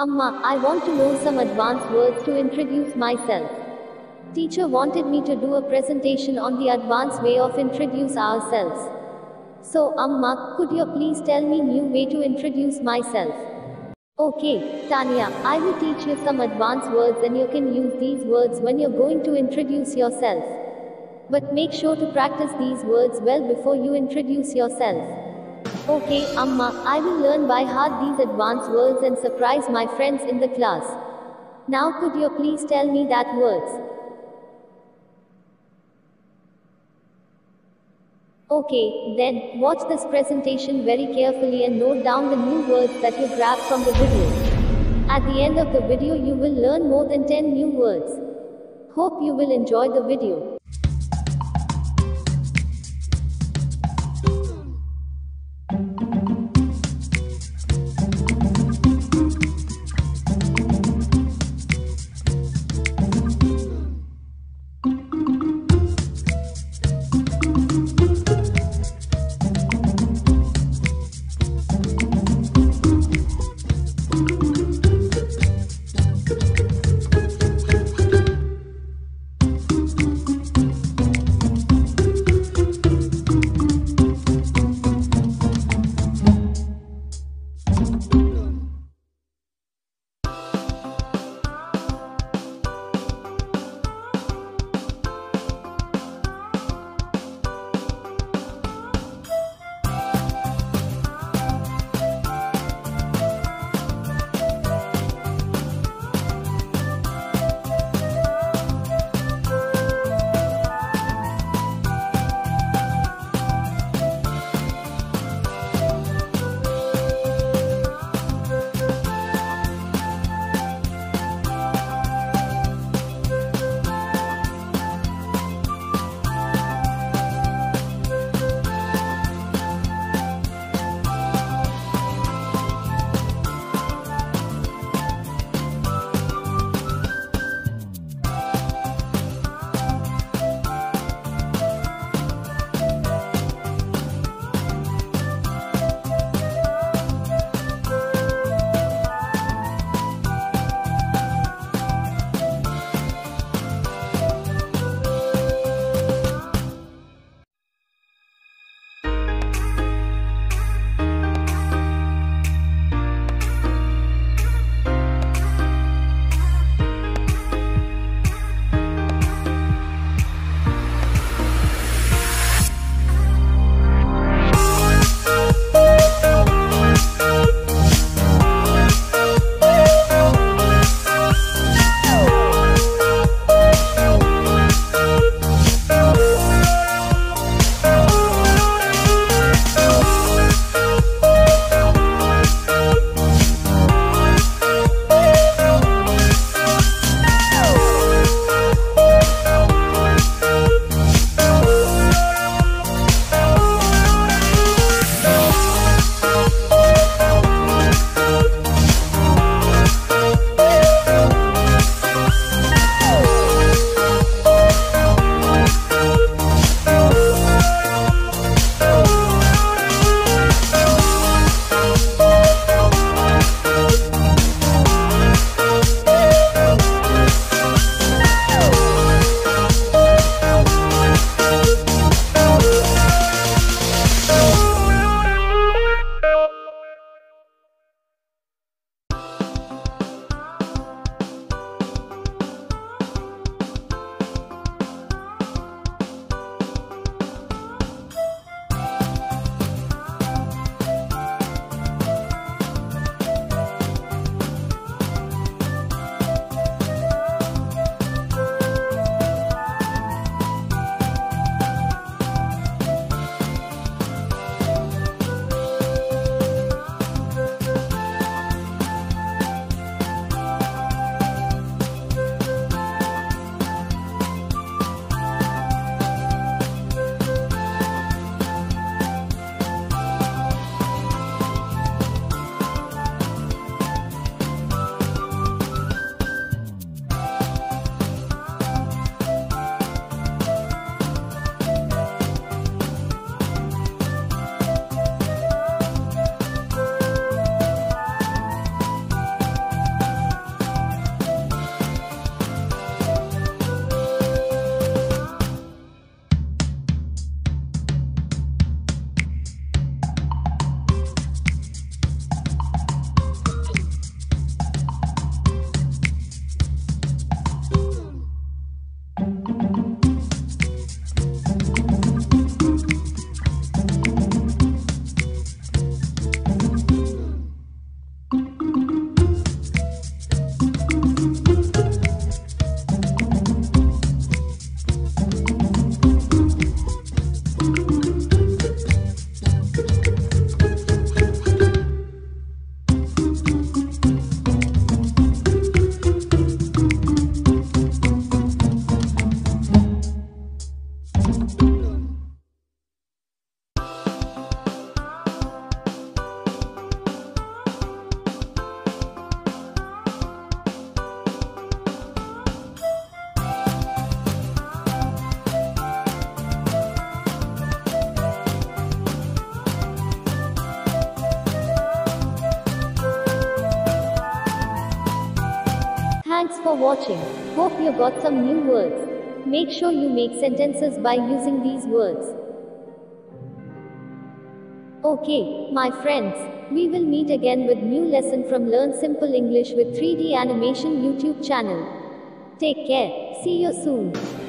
Amma, I want to know some advanced words to introduce myself. Teacher wanted me to do a presentation on the advanced way of introduce ourselves. So, Amma, could you please tell me new way to introduce myself? Okay, Tanya, I will teach you some advanced words and you can use these words when you're going to introduce yourself. But make sure to practice these words well before you introduce yourself. Okay, Amma, I will learn by heart these advanced words and surprise my friends in the class. Now could you please tell me that words? Okay, then, watch this presentation very carefully and note down the new words that you grabbed from the video. At the end of the video you will learn more than 10 new words. Hope you will enjoy the video. for watching. Hope you got some new words. Make sure you make sentences by using these words. Okay, my friends, we will meet again with new lesson from Learn Simple English with 3D Animation YouTube channel. Take care. See you soon.